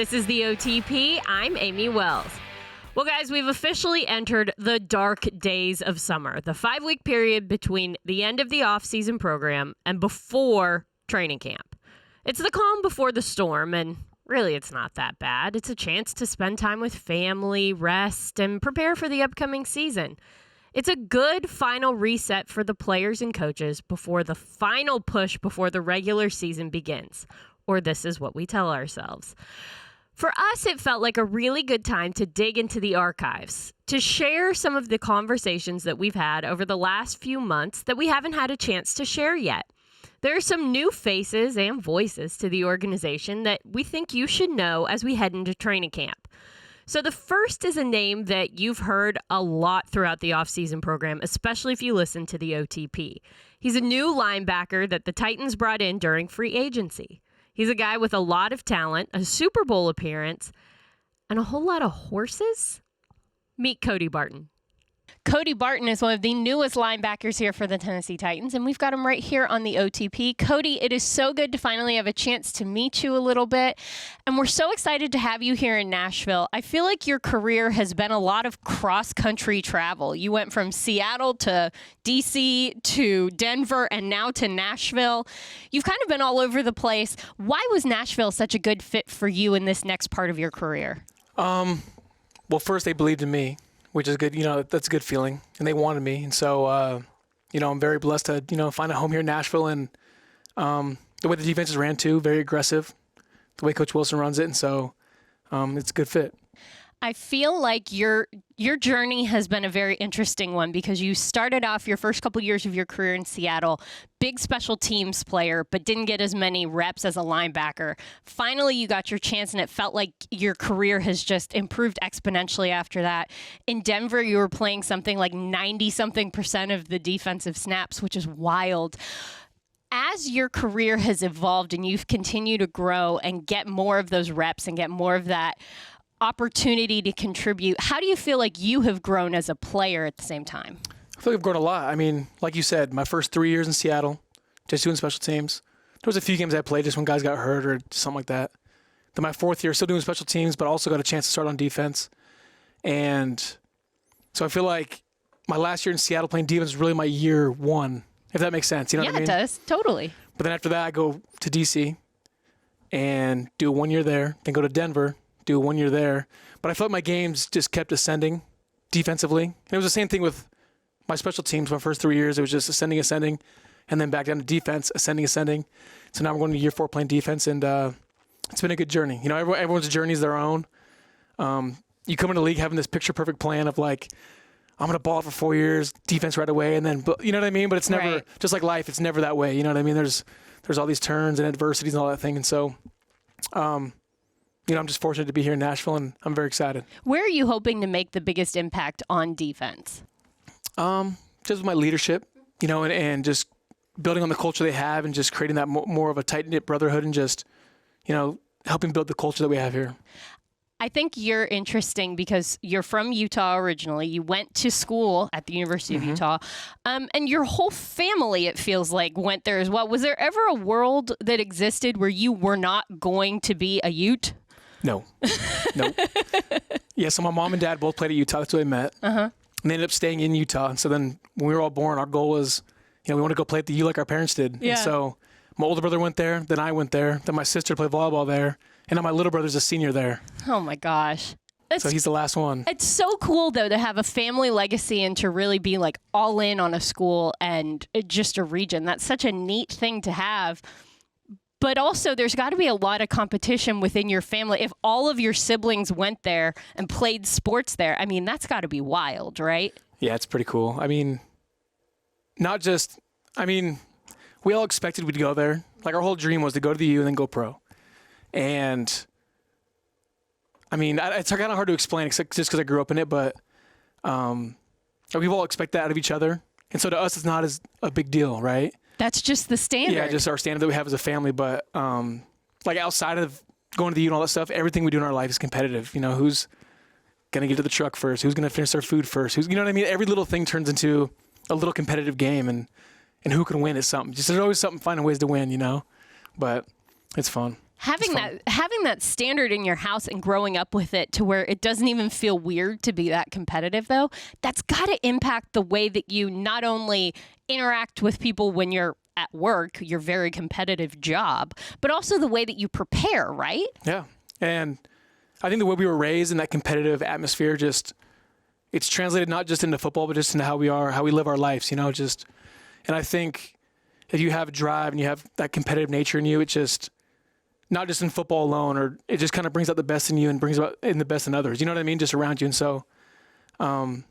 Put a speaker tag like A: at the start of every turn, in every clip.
A: This is the OTP. I'm Amie Wells. Well, guys, we've officially entered the dark days of summer, the 5-week period between the end of the off-season program and before training camp. It's the calm before the storm, and really it's not that bad. It's a chance to spend time with family, rest, and prepare for the upcoming season. It's a good final reset for the players and coaches before the final push before the regular season begins. Or this is what we tell ourselves. For us, it felt like a really good time to dig into the archives, to share some of the conversations that we've had over the last few months that we haven't had a chance to share yet. There are some new faces and voices to the organization that we think you should know as we head into training camp. So the first is a name that you've heard a lot throughout the offseason program, especially if you listen to the OTP. He's a new linebacker that the Titans brought in during free agency. He's a guy with a lot of talent, a Super Bowl appearance, and a whole lot of horses. Meet Cody Barton. Cody Barton is one of the newest linebackers here for the Tennessee Titans, and we've got him right here on the OTP. Cody, it is so good to finally have a chance to meet you a little bit, and we're so excited to have you here in Nashville. I feel like your career has been a lot of cross-country travel. You went from Seattle to D.C. to Denver and now to Nashville. You've kind of been all over the place. Why was Nashville such a good fit for you in this next part of your career?
B: Well, first they believed in me, which is good. That's a good feeling. And they wanted me. And so, I'm very blessed to, find a home here in Nashville. And the way the defenses ran, too, very aggressive, the way Coach Wilson runs it. And so it's a good fit.
A: I feel like your journey has been a very interesting one because you started off your first couple years of your career in Seattle, big special teams player, but didn't get as many reps as a linebacker. Finally, you got your chance, and it felt like your career has just improved exponentially after that. In Denver, you were playing something like 90-something% of the defensive snaps, which is wild. As your career has evolved and you've continued to grow and get more of those reps and get more of that opportunity to contribute, how do you feel like you have grown as a player at the same time?
B: I feel like I've grown a lot. I mean, like you said, my first 3 years in Seattle, just doing special teams. There was a few games I played just when guys got hurt or something like that. Then my fourth year, still doing special teams, but also got a chance to start on defense. And so I feel like my last year in Seattle playing defense was really my year one, if that makes sense. You know what I mean?
A: Yeah, it does. Totally.
B: But then after that, I go to D.C. and do 1 year there, then go to Denver, do 1 year there. But I felt like my games just kept ascending defensively. And it was the same thing with my special teams. My first 3 years, it was just ascending, and then back down to defense, ascending. So now we're going to year 4 playing defense, and it's been a good journey. Everyone's journey is their own. You come into the league having this picture-perfect plan of like, I'm going to ball it for 4 years, defense right away, and then, you know what I mean? But it's never,
A: right.
B: Just like life, it's never that way. You know what I mean? There's all these turns and adversities and all that thing. And so, I'm just fortunate to be here in Nashville, and I'm very excited.
A: Where are you hoping to make the biggest impact on defense?
B: Just with my leadership, and just building on the culture they have and just creating that more of a tight-knit brotherhood and just, helping build the culture that we have here.
A: I think you're interesting because you're from Utah originally. You went to school at the University of Utah, and your whole family, it feels like, went there as well. Was there ever a world that existed where you were not going to be a Ute?
B: No. Yeah, so my mom and dad both played at Utah. That's where they met. And they ended up staying in Utah. And so then when we were all born, our goal was, we want to go play at the U like our parents did.
A: Yeah.
B: And so my older brother went there, then I went there, then my sister played volleyball there, and now my little brother's a senior there.
A: Oh, my gosh.
B: So he's the last one.
A: It's so cool, though, to have a family legacy and to really be like all in on a school and just a region. That's such a neat thing to have. But also, there's got to be a lot of competition within your family. If all of your siblings went there and played sports there, I mean, that's got to be wild, right?
B: Yeah, it's pretty cool. I mean, we all expected we'd go there. Like, our whole dream was to go to the U and then go pro. And, it's kind of hard to explain just because I grew up in it, but we all expect that out of each other. And so to us, it's not as a big deal, right?
A: That's just the standard.
B: Yeah, just our standard that we have as a family. But outside of going to the U and all that stuff, everything we do in our life is competitive. Who's going to get to the truck first? Who's going to finish their food first? You know what I mean? Every little thing turns into a little competitive game, and who can win is something. Just there's always something, finding ways to win, But it's fun.
A: Having that standard in your house and growing up with it to where it doesn't even feel weird to be that competitive, though, that's got to impact the way that you not only interact with people when you're at work, your very competitive job, but also the way that you prepare, right?
B: Yeah. And I think the way we were raised in that competitive atmosphere, it's translated not just into football, but just into how we live our lives, and I think if you have drive and you have that competitive nature in you, it just, not just in football alone, or it just kind of brings out the best in you and brings out in the best in others. You know what I mean? Just around you. And so, I'm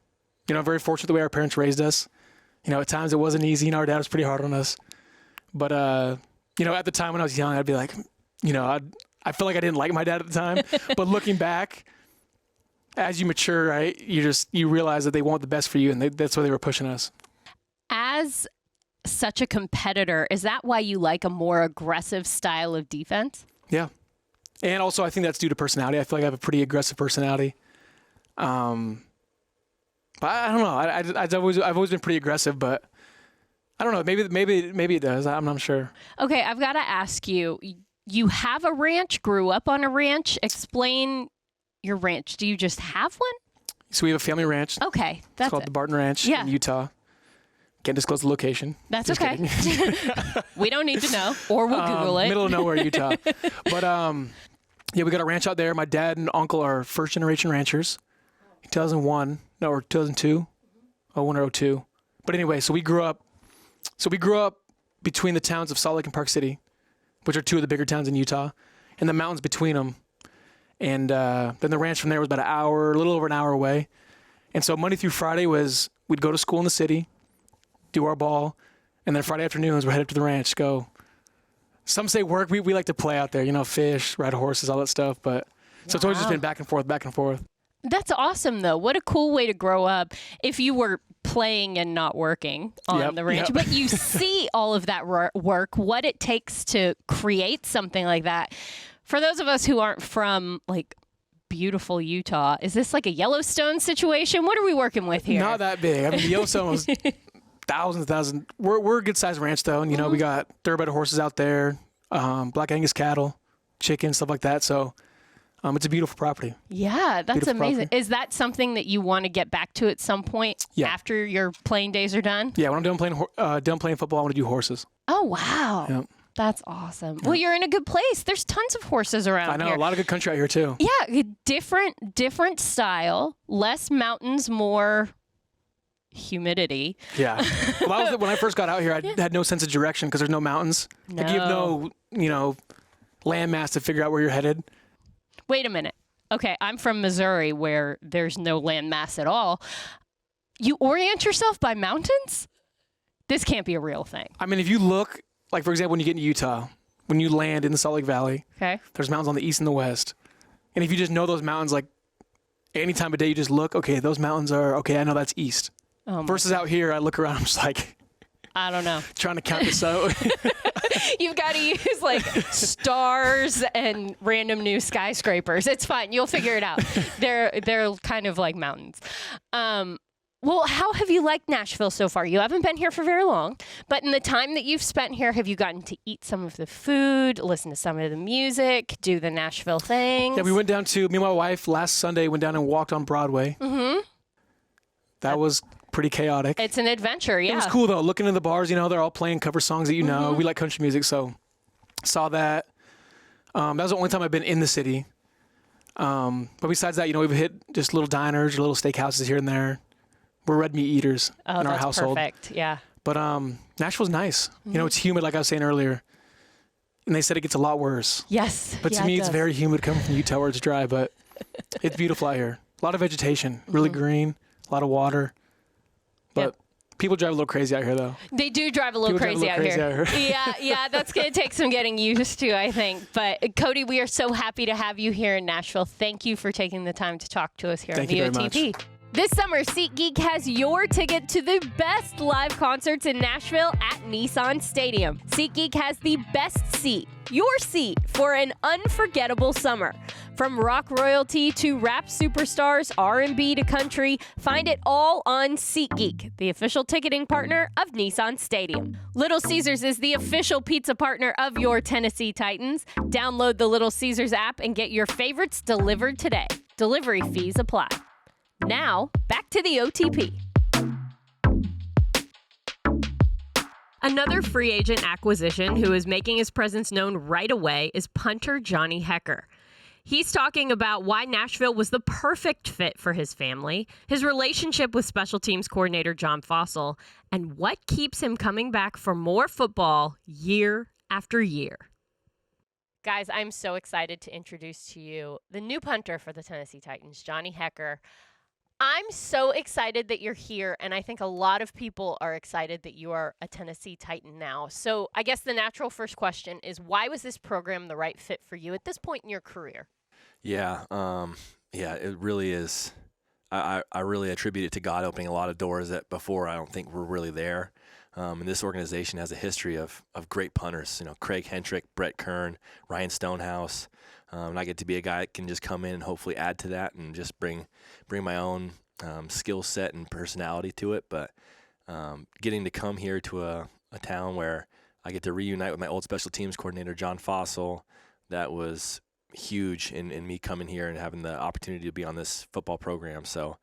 B: very fortunate the way our parents raised us. At times it wasn't easy. Our dad was pretty hard on us. But, at the time when I was young, I'd be like, I feel like I didn't like my dad at the time. But looking back, as you mature, right, you realize that they want the best for you, and that's why they were pushing us.
A: As such a competitor, is that why you like a more aggressive style of defense?
B: Yeah. And also I think that's due to personality. I feel like I have a pretty aggressive personality. But I don't know. I've always been pretty aggressive, but I don't know. Maybe it does. I'm not sure. Okay,
A: I've got to ask you. You have a ranch, grew up on a ranch. Explain your ranch. Do you just have one?
B: So we have a family ranch.
A: Okay.
B: It's called the Barton Ranch in Utah. Can't disclose the location.
A: That's just okay. We don't need to know, or we'll Google it.
B: Middle of nowhere, Utah. But we got a ranch out there. My dad and uncle are first generation ranchers. 2002, 01 or 02. But anyway, so we grew up between the towns of Salt Lake and Park City, which are two of the bigger towns in Utah, and the mountains between them. And then the ranch from there was about a little over an hour away. And so Monday through Friday we'd go to school in the city, do our ball, and then Friday afternoons we're headed to the ranch, go. Some say work. We like to play out there, fish, ride horses, all that stuff. But so it's always just been back and forth.
A: That's awesome, though. What a cool way to grow up if you were playing and not working on the ranch. Yep. But you see all of that work, what it takes to create something like that. For those of us who aren't from, beautiful Utah, is this like a Yellowstone situation? What are we working with here?
B: Not that big. I mean, Yellowstone was thousands. We're a good-sized ranch, though. And, we got thoroughbred horses out there, Black Angus cattle, chicken, stuff like that. So it's a beautiful property.
A: Yeah, that's beautiful amazing. Property. Is that something that you want to get back to at some point after your playing days are done?
B: Yeah, when I'm done playing football, I want to do horses.
A: Oh, wow. Yep. That's awesome. Well, you're in a good place. There's tons of horses around here.
B: I know,
A: here.
B: A lot of good country out here, too.
A: Yeah, different style, less mountains, more humidity.
B: Yeah. Well, when I first got out here, I had no sense of direction because there's no mountains.
A: No.
B: You have no, landmass to figure out where you're headed.
A: Wait a minute. Okay, I'm from Missouri where there's no landmass at all. You orient yourself by mountains? This can't be a real thing.
B: I mean, if you look... for example, when you get into Utah, when you land in the Salt Lake Valley, there's mountains on the east and the west. And if you just know those mountains, any time of day you just look, okay, those mountains are, okay, I know that's east. Oh, versus out here, I look around, I'm just like...
A: I don't know.
B: Trying to count this out.
A: You've got to use stars and random new skyscrapers. It's fine. You'll figure it out. They're kind of like mountains. Well, how have you liked Nashville so far? You haven't been here for very long, but in the time that you've spent here, have you gotten to eat some of the food, listen to some of the music, do the Nashville things?
B: Yeah, we went down to, me and my wife last Sunday went down and walked on Broadway. Mm-hmm. That was pretty chaotic.
A: It's an adventure, yeah.
B: It was cool, though. Looking in the bars, they're all playing cover songs that know. Mm-hmm. We like country music, so saw that. That was the only time I've been in the city. But besides that, we've hit just little diners or little steakhouses here and there. We're red meat eaters in our household.
A: Perfect, yeah.
B: But Nashville's nice. Mm-hmm. It's humid, like I was saying earlier. And they said it gets a lot worse.
A: Yes.
B: But to me, it's very humid coming from Utah where it's dry, but it's beautiful out here. A lot of vegetation, really green, a lot of water. But people drive a little crazy out here, though.
A: They do drive a little crazy out here. Yeah, that's going to take some getting used to, I think. But Cody, we are so happy to have you here in Nashville. Thank you for taking the time to talk to us here on the OTP. This summer, SeatGeek has your ticket to the best live concerts in Nashville at Nissan Stadium. SeatGeek has the best seat, your seat, for an unforgettable summer. From rock royalty to rap superstars, R&B to country, find it all on SeatGeek, the official ticketing partner of Nissan Stadium. Little Caesars is the official pizza partner of your Tennessee Titans. Download the Little Caesars app and get your favorites delivered today. Delivery fees apply. Now, back to the OTP. Another free agent acquisition who is making his presence known right away is punter Johnny Hekker. He's talking about why Nashville was the perfect fit for his family, his relationship with special teams coordinator John Fassel, and what keeps him coming back for more football year after year. Guys, I'm so excited to introduce to you the new punter for the Tennessee Titans, Johnny Hekker. I'm so excited that you're here, and I think a lot of people are excited that you are a Tennessee Titan now. So I guess the natural first question is, why was this program the right fit for you at this point in your career?
C: Yeah, it really is. I really attribute it to God opening a lot of doors that before I don't think were really there. And this organization has a history of great punters. You know, Craig Hentrick, Brett Kern, Ryan Stonehouse. And I get to be a guy that can just come in and hopefully add to that and just bring my own skill set and personality to it. But getting to come here to a town where I get to reunite with my old special teams coordinator, John Fassel, that was huge in me coming here and having the opportunity to be on this football program. So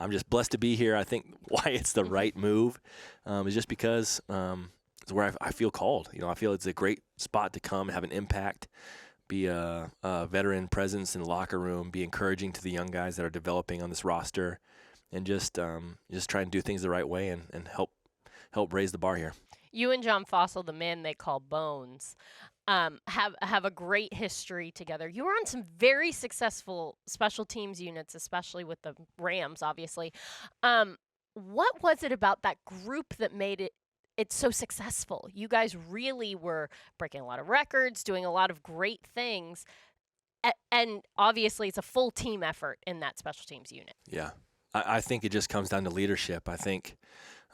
C: I'm just blessed to be here. I think why it's the right move is just because it's where I feel called. You know, I feel it's a great spot to come, have an impact, be a veteran presence in the locker room, be encouraging to the young guys that are developing on this roster, and just try and do things the right way and help raise the bar here.
A: You and John Fassel, the man they call Bones, have a great history together. You were on some very successful special teams units, especially with the Rams, obviously. What was it about that group that made it's so successful? You guys really were breaking a lot of records, doing a lot of great things, and obviously it's a full team effort in that special teams unit.
C: Yeah, I think it just comes down to leadership. I think,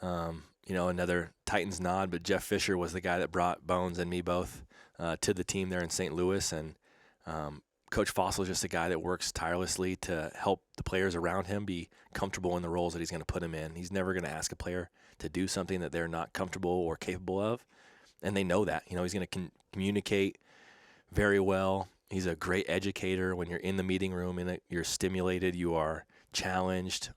C: another Titans nod, but Jeff Fisher was the guy that brought Bones and me both to the team there in St. Louis, and Coach Fassel is just a guy that works tirelessly to help the players around him be comfortable in the roles that he's going to put them in. He's never going to ask a player to do something that they're not comfortable or capable of, and they know that. You know, he's going to communicate very well. He's a great educator. When you're in the meeting room, you're stimulated, you are challenged.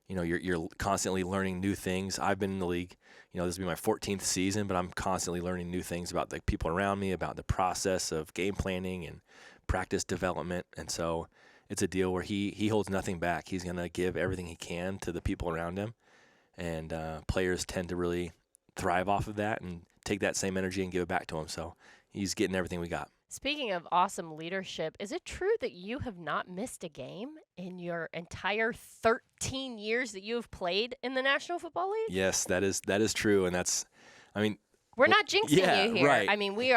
C: You're constantly learning new things. I've been in the league, this will be my 14th season, but I'm constantly learning new things about the people around me, about the process of game planning and practice development. And so it's a deal where he holds nothing back. He's going to give everything he can to the people around him. And players tend to really thrive off of that and take that same energy and give it back to him. So he's getting everything we got.
A: Speaking of awesome leadership, is it true that you have not missed a game in your entire 13 years that you have played in the National Football League?
C: Yes, that is true, and
A: we're not jinxing you here.
C: Right.
A: I mean, we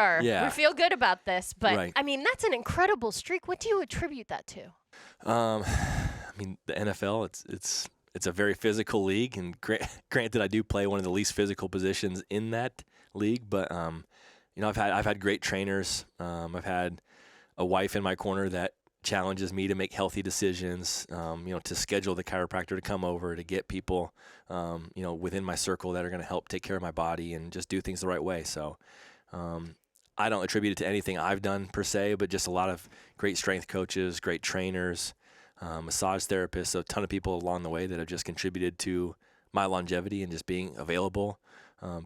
A: feel good about this, but
C: right.
A: I mean, that's an incredible streak. What do you attribute that to?
C: The NFL, it's a very physical league, and granted, I do play one of the least physical positions in that league, but I've had great trainers. I've had a wife in my corner that challenges me to make healthy decisions, to schedule the chiropractor to come over, to get people, within my circle that are going to help take care of my body and just do things the right way. So I don't attribute it to anything I've done per se, but just a lot of great strength coaches, great trainers, massage therapists, a ton of people along the way that have just contributed to my longevity and just being available.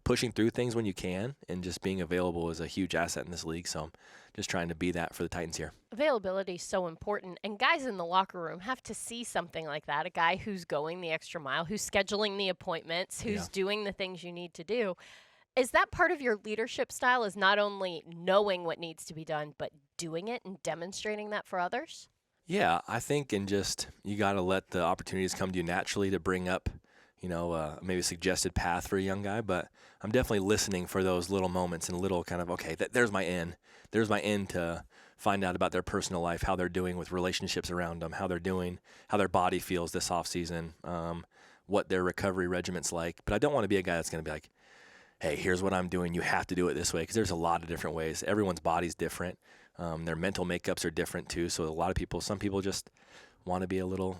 C: Pushing through things when you can and just being available is a huge asset in this league. So I'm just trying to be that for the Titans here.
A: Availability is so important. And guys in the locker room have to see something like that, a guy who's going the extra mile, who's scheduling the appointments, who's doing the things you need to do. Is that part of your leadership style, is not only knowing what needs to be done, but doing it and demonstrating that for others?
C: Yeah, I think you got to let the opportunities come to you naturally to bring up maybe a suggested path for a young guy, but I'm definitely listening for those little moments and little kind of, okay, there's my in. There's my in to find out about their personal life, how they're doing with relationships around them, how they're doing, how their body feels this offseason, what their recovery regiment's like. But I don't want to be a guy that's going to be like, hey, here's what I'm doing. You have to do it this way, because there's a lot of different ways. Everyone's body's different. Their mental makeups are different too. So some people just want to be a little,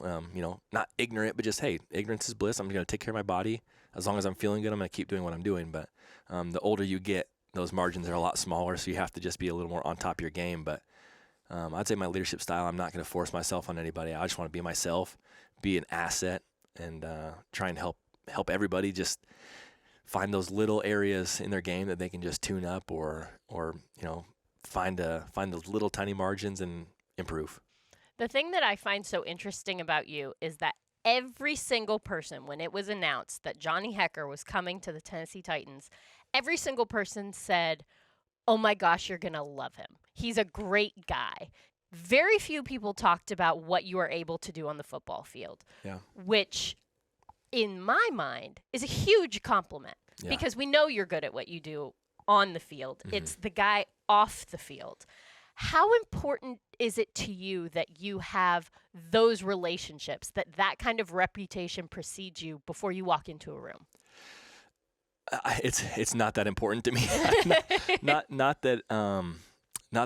C: not ignorant, but just, hey, ignorance is bliss. I'm going to take care of my body. As long as I'm feeling good, I'm going to keep doing what I'm doing. But the older you get, those margins are a lot smaller, so you have to just be a little more on top of your game. But I'd say my leadership style, I'm not going to force myself on anybody. I just want to be myself, be an asset, and try and help everybody just find those little areas in their game that they can just tune up or find those little tiny margins and improve.
A: The thing that I find so interesting about you is that every single person, when it was announced that Johnny Hekker was coming to the Tennessee Titans, every single person said, oh my gosh, you're going to love him. He's a great guy. Very few people talked about what you are able to do on the football field, which in my mind is a huge compliment because we know you're good at what you do on the field. Mm-hmm. It's the guy off the field. How important is it to you that you have those relationships, that kind of reputation precedes you before you walk into a room?
C: It's not that important to me. not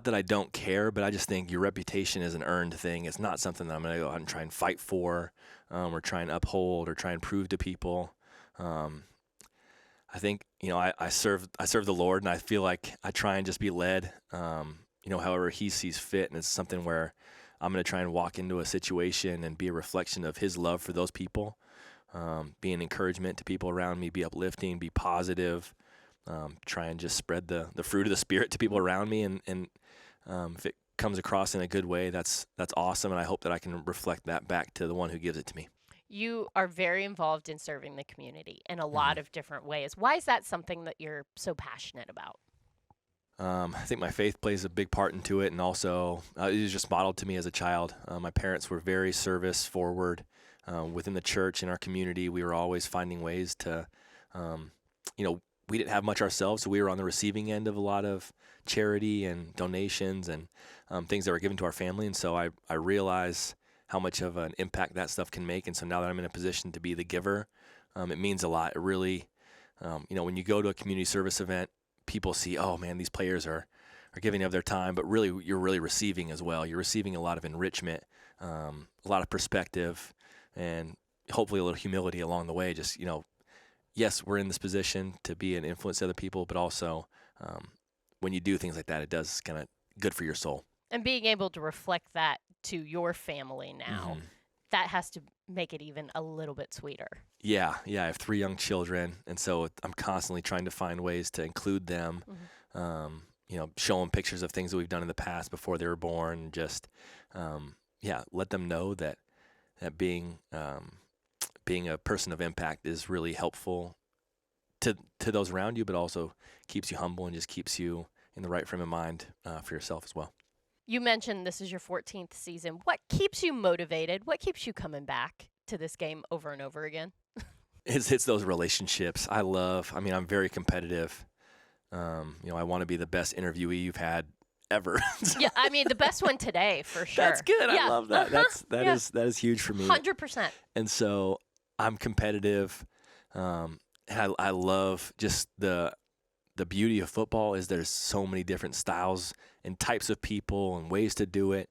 C: that I don't care, but I just think your reputation is an earned thing. It's not something that I'm going to go out and try and fight for, or try and uphold, or try and prove to people. I think I serve the Lord, and I feel like I try and just be led, however He sees fit, and it's something where I'm going to try and walk into a situation and be a reflection of His love for those people. Be an encouragement to people around me, be uplifting, be positive, try and just spread the fruit of the Spirit to people around me. And if it comes across in a good way, that's awesome. And I hope that I can reflect that back to the one who gives it to me.
A: You are very involved in serving the community in a lot of different ways. Why is that something that you're so passionate about?
C: I think my faith plays a big part into it. And also it was just modeled to me as a child. My parents were very service forward. Within the church, in our community, we were always finding ways to, we didn't have much ourselves, so we were on the receiving end of a lot of charity and donations and things that were given to our family. And so I realize how much of an impact that stuff can make. And so now that I'm in a position to be the giver, it means a lot. It really, when you go to a community service event, people see, oh man, these players are giving of their time, but really you're really receiving as well. You're receiving a lot of enrichment, a lot of perspective, and hopefully a little humility along the way. Just, yes, we're in this position to be an influence to other people, but also when you do things like that, it does kind of good for your soul.
A: And being able to reflect that to your family now, that has to make it even a little bit sweeter. Yeah, I have 3 young children, and so I'm constantly trying to find ways to include them, show them pictures of things that we've done in the past before they were born, just, let them know that being a person of impact is really helpful to those around you, but also keeps you humble and just keeps you in the right frame of mind for yourself as well. You mentioned this is your 14th season. What keeps you motivated? What keeps you coming back to this game over and over again? It's those relationships. I'm very competitive. I want to be the best interviewee you've had ever. Yeah, the best one today for sure. That's good. Yeah. I love that. That is huge for me. 100%. And so I'm competitive. And I love just the beauty of football is there's so many different styles and types of people and ways to do it.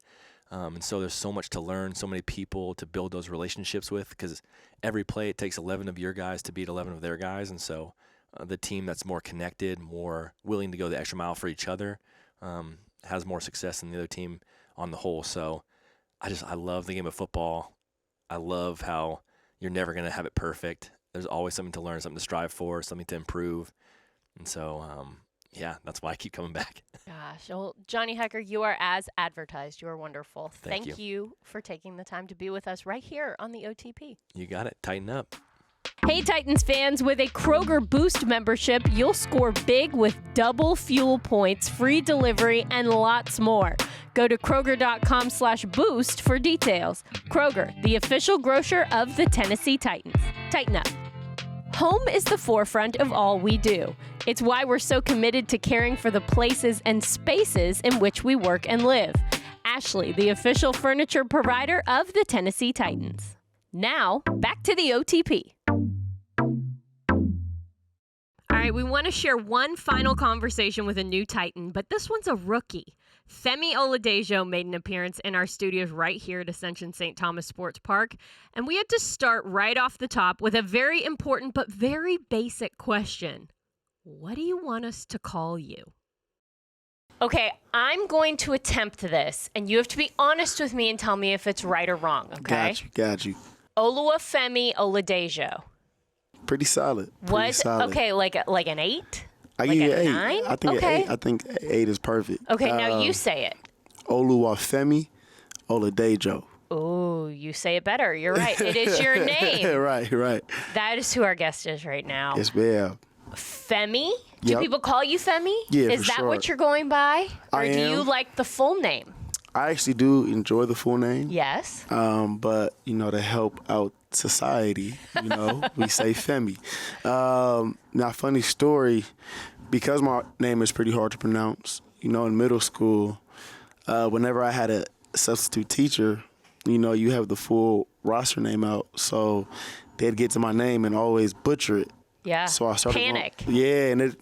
A: And so there's so much to learn, so many people to build those relationships with, because every play it takes 11 of your guys to beat 11 of their guys. And so the team that's more connected, more willing to go the extra mile for each other, has more success than the other team on the whole. So I love the game of football. I love how you're never going to have it perfect. There's always something to learn, something to strive for, something to improve. And so, that's why I keep coming back. Gosh. Well, Johnny Hekker, you are as advertised. You are wonderful. Thank you for taking the time to be with us right here on the OTP. You got it. Tighten up. Hey, Titans fans, with a Kroger Boost membership, you'll score big with double fuel points, free delivery, and lots more. Go to Kroger.com/boost for details. Kroger, the official grocer of the Tennessee Titans. Tighten up. Home is the forefront of all we do. It's why we're so committed to caring for the places and spaces in which we work and live. Ashley, the official furniture provider of the Tennessee Titans. Now, back to the OTP. All right, we want to share one final conversation with a new Titan, but this one's a rookie. Femi Oladejo made an appearance in our studios right here at Ascension St. Thomas Sports Park, and we had to start right off the top with a very important but very basic question. What do you want us to call you? Okay, I'm going to attempt this, and you have to be honest with me and tell me if it's right or wrong, okay?
D: Got you.
A: Oluwafemi Oladejo.
D: Pretty solid.
A: Okay, like an 8?
D: I
A: Like
D: give you
A: a
D: 8.
A: 9?
D: I think
A: Okay.
D: 8. I think 8 is perfect.
A: Okay, now you say it.
D: Oluwafemi Oladejo.
A: Oh, you say it better. You're right. It is your name.
D: Right.
A: That is who our guest is right now.
D: Yes, ma'am.
A: Femi? Do
D: Yep.
A: people call you Femi?
D: Yeah,
A: Is
D: for
A: that
D: sure.
A: what you're going by? Or
D: I
A: do
D: am.
A: you like the full name?
D: I actually do enjoy the full name.
A: Yes.
D: But, to help out society, we say Femi. Now, funny story, because my name is pretty hard to pronounce, in middle school, whenever I had a substitute teacher, you have the full roster name out. So they'd get to my name and always butcher it.
A: Yeah.
D: So I started
A: Panic.
D: and it,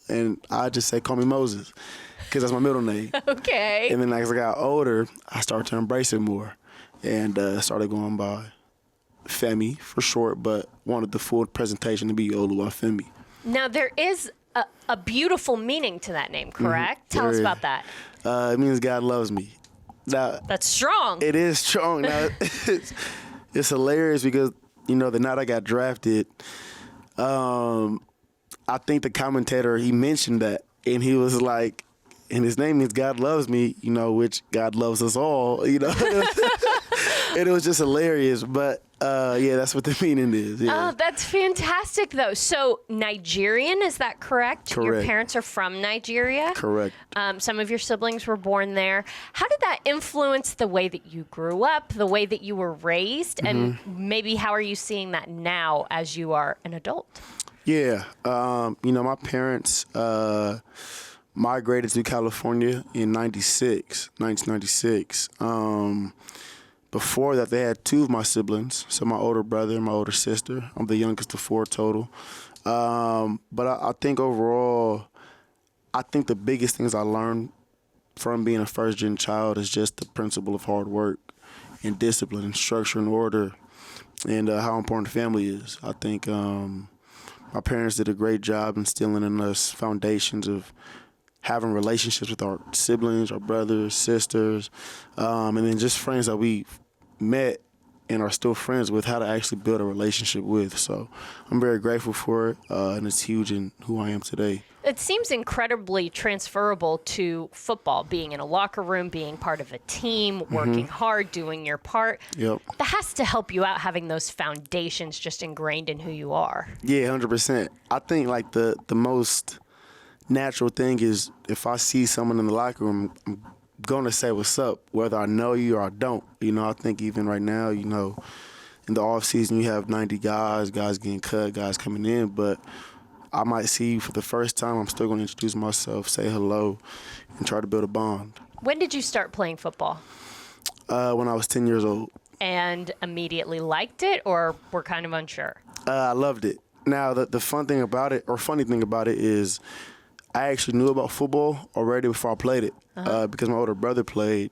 D: and I just say, call me Moses, because that's my middle name.
A: Okay.
D: And then as I got older, I started to embrace it more and started going by Femi for short, but wanted the full presentation to be Oluwafemi.
A: Now, there is a beautiful meaning to that name, correct? Tell us
D: There
A: about that.
D: It means God loves me. Now,
A: That's strong.
D: it is strong. Now, it's hilarious because, the night I got drafted, I think the commentator, he mentioned that, and he was like, and his name means God loves me, which God loves us all, And it was just hilarious. But, that's what the meaning is. Yeah.
A: Oh, that's fantastic, though. So, Nigerian, is that correct? Your
D: Correct.
A: parents are from Nigeria?
D: Correct.
A: Some of your siblings were born there. How did that influence the way that you grew up, the way that you were raised, and maybe how are you seeing that now as you are an adult?
D: Yeah. My parents migrated to California in 1996. Before that, they had 2 of my siblings, so my older brother and my older sister. I'm the youngest of 4 total. But I think overall, the biggest things I learned from being a first-gen child is just the principle of hard work and discipline and structure and order and how important family is. I think my parents did a great job instilling in us foundations of having relationships with our siblings, our brothers, sisters, and then just friends that we met and are still friends with, how to actually build a relationship with. So I'm very grateful for it, and it's huge in who I am today.
A: It seems incredibly transferable to football, being in a locker room, being part of a team, working hard, doing your part.
D: Yep.
A: That has to help you out, having those foundations just ingrained in who you are.
D: Yeah, 100%. I think like the most natural thing is if I see someone in the locker room, I'm going to say what's up, whether I know you or I don't. I think even right now, in the off season, you have 90 guys getting cut, guys coming in, but I might see you for the first time. I'm still going to introduce myself, say hello, and try to build a bond.
A: When did you start playing football?
D: When I was 10 years old.
A: And immediately liked it, or were kind of unsure?
D: I loved it. Now, the funny thing about it is I actually knew about football already before I played it because my older brother played,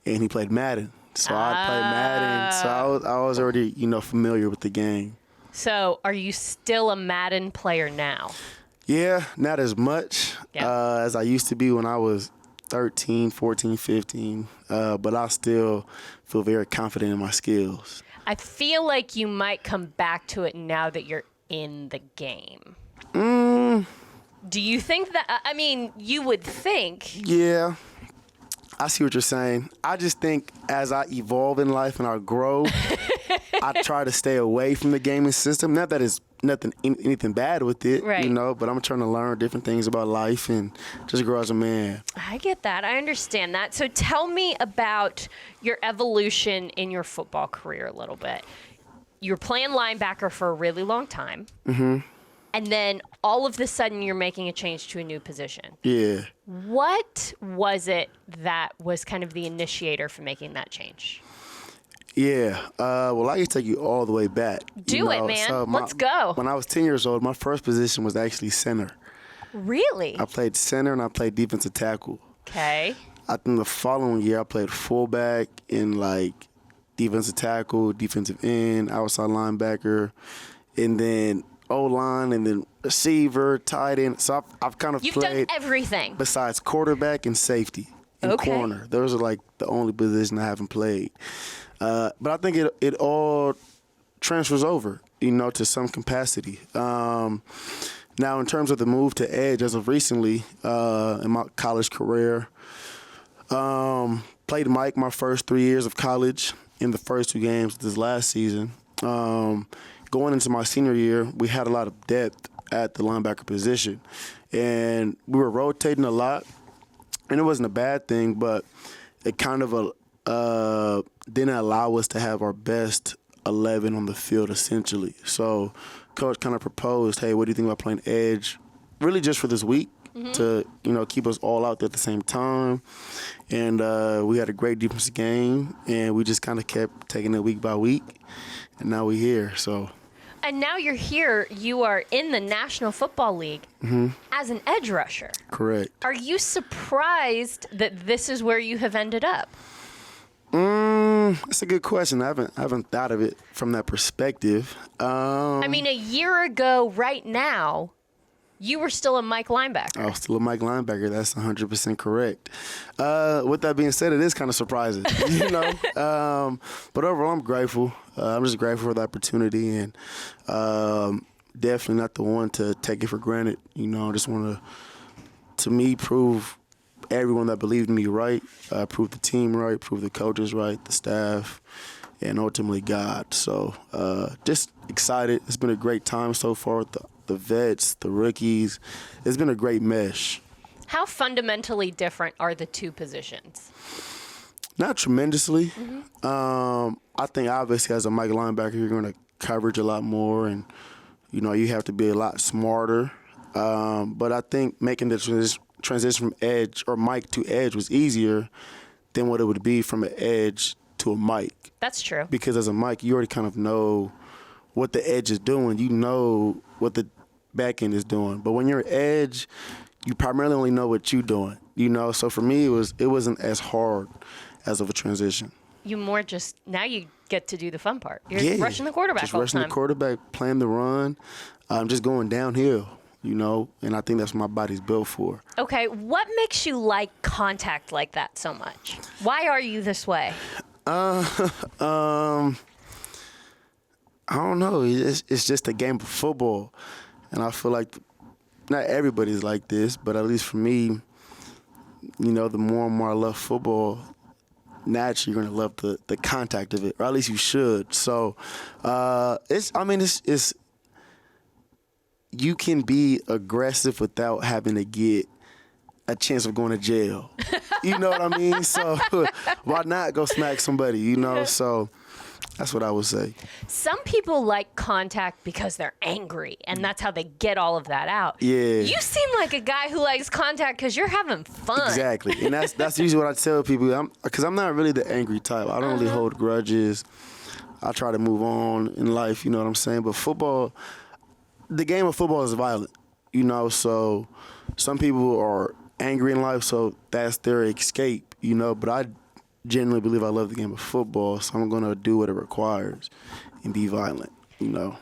D: and he played Madden. So I played Madden. So I was already, familiar with the game.
A: So are you still a Madden player now?
D: Yeah, not as much as I used to be when I was 13, 14, 15. But I still feel very confident in my skills.
A: I feel like you might come back to it now that you're in the game. Do you think that, you would think.
D: Yeah, I see what you're saying. I just think as I evolve in life and I grow, I try to stay away from the gaming system. Not that it's anything bad with it,
A: right.
D: But I'm trying to learn different things about life and just grow as a man.
A: I get that. I understand that. So tell me about your evolution in your football career a little bit. You were playing linebacker for a really long time. Mm-hmm. And then all of a sudden you're making a change to a new position.
D: Yeah.
A: What was it that was kind of the initiator for making that change?
D: Yeah. Well, I can take you all the way back.
A: Do it, man. So let's go.
D: When I was 10 years old, my first position was actually center.
A: Really?
D: I played center and I played defensive tackle.
A: Okay.
D: I think the following year I played fullback and like defensive tackle, defensive end, outside linebacker, and then O-line, and then receiver, tight end. So I've kind of
A: You've
D: played
A: done everything.
D: besides quarterback and safety and corner. Those are like the only positions I haven't played. But I think it all transfers over, to some capacity. Now, in terms of the move to edge, as of recently in my college career, played Mike my first 3 years of college in the first 2 games of this last season. Going into my senior year, we had a lot of depth at the linebacker position, and we were rotating a lot, and it wasn't a bad thing, but it kind of didn't allow us to have our best 11 on the field, essentially. So coach kind of proposed, hey, what do you think about playing edge, really just for this week, to keep us all out there at the same time. And we had a great defensive game, and we just kind of kept taking it week by week, and now we're here. So.
A: And now you're here. You are in the National Football League as an edge rusher.
D: Correct.
A: Are you surprised that this is where you have ended up?
D: That's a good question. I haven't thought of it from that perspective.
A: I mean, a year ago right now, you were still a Mike linebacker.
D: I was still a Mike linebacker. That's 100% correct. With that being said, it is kind of surprising, But overall, I'm grateful. I'm just grateful for the opportunity, and definitely not the one to take it for granted. I just want to me, prove everyone that believed in me right, prove the team right, prove the coaches right, the staff, and ultimately God. So just excited. It's been a great time so far with the vets, the rookies. It's been a great mesh.
A: How fundamentally different are the two positions?
D: Not tremendously. I think obviously as a Mike linebacker, you're going to coverage a lot more, and you have to be a lot smarter. But I think making the transition from edge or Mike to edge was easier than what it would be from an edge to a Mike.
A: That's true.
D: Because as a Mike, you already kind of know what the edge is doing. You know what the back end is doing. But when you're an edge, you primarily only know what you're doing. So for me, it wasn't as hard as of a transition.
A: Now you get to do the fun part. You're rushing the quarterback all the time.
D: Just rushing the quarterback, playing the run, just going downhill, and I think that's what my body's built for.
A: Okay, what makes you like contact like that so much? Why are you this way? I don't know. It's just a game of football, and I feel like not everybody's like this, but at least for me, the more and more I love football, naturally you're gonna love the contact of it, or at least you should. So, it's you can be aggressive without having to get a chance of going to jail. You know what I mean? So why not go smack somebody? So. That's what I would say. Some people like contact because they're angry, and that's how they get all of that out.
D: Yeah.
A: You seem like a guy who likes contact because you're having fun.
D: Exactly. And that's usually what I tell people, because I'm not really the angry type. I don't really hold grudges. I try to move on in life, you know what I'm saying? But football, the game of football is violent, so some people are angry in life, so that's their escape, but I genuinely believe I love the game of football, so I'm going to do what it requires and be violent, Well,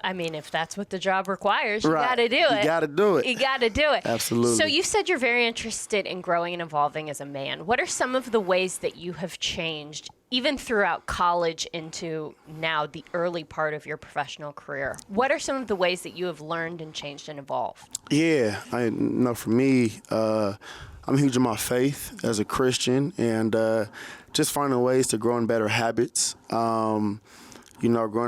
A: I mean, if that's what the job requires, you
D: right.
A: got to do it.
D: You got to do it.
A: You got to do it.
D: Absolutely.
A: So you said you're very interested in growing and evolving as a man. What are some of the ways that you have changed, even throughout college into now the early part of your professional career? What are some of the ways that you have learned and changed and evolved?
D: Yeah, for me, I'm huge in my faith as a Christian, and just finding ways to grow in better habits. Growing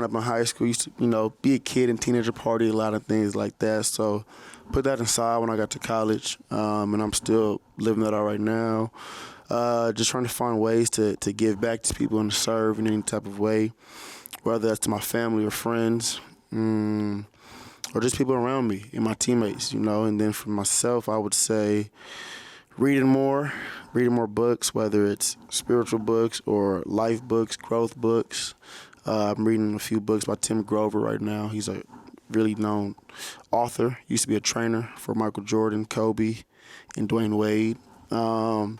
D: up in high school, used to, be a kid and teenager party, a lot of things like that. So put that aside when I got to college, and I'm still living that out right now. Just trying to find ways to give back to people and to serve in any type of way, whether that's to my family or friends, or just people around me and my teammates, And then for myself, I would say reading more books, whether it's spiritual books or life books, growth books. I'm reading a few books by Tim Grover right now. He's a really known author. Used to be a trainer for Michael Jordan, Kobe, and Dwayne Wade. and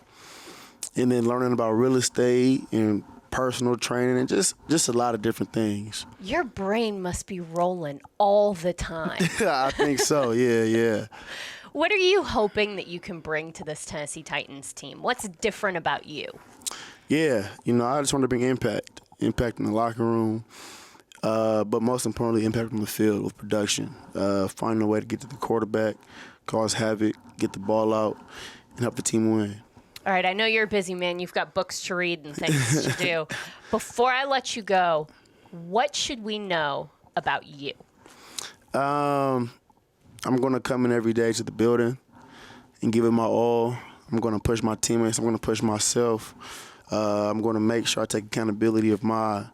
D: then learning about real estate and personal training and just a lot of different things.
A: Your brain must be rolling all the time.
D: I think so. Yeah.
A: What are you hoping that you can bring to this Tennessee Titans team? What's different about you?
D: Yeah, I just want to bring impact in the locker room, but most importantly, impact on the field with production. Finding a way to get to the quarterback, cause havoc, get the ball out, and help the team win.
A: All right, I know you're a busy man. You've got books to read and things to do. Before I let you go, what should we know about you?
D: I'm going to come in every day to the building and give it my all. I'm going to push my teammates. I'm going to push myself. I'm going to make sure I take accountability of my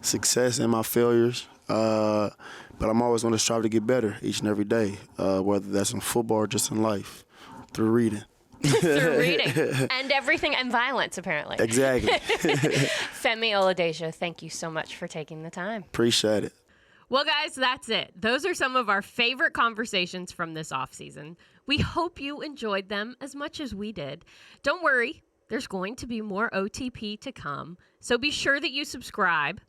D: success and my failures. But I'm always going to strive to get better each and every day, whether that's in football or just in life, through reading.
A: Through reading and everything, and violence, apparently.
D: Exactly.
A: Femi Oladejo, thank you so much for taking the time.
D: Appreciate it.
A: Well, guys, that's it. Those are some of our favorite conversations from this offseason. We hope you enjoyed them as much as we did. Don't worry, there's going to be more OTP to come, so be sure that you subscribe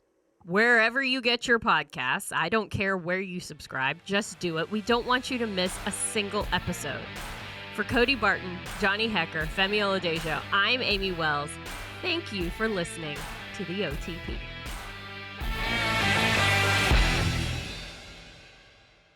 A: wherever you get your podcasts. I don't care where you subscribe, just do it. We don't want you to miss a single episode. For Cody Barton, Johnny Hekker, Femi Oladejo, I'm Amie Wells. Thank you for listening to the OTP.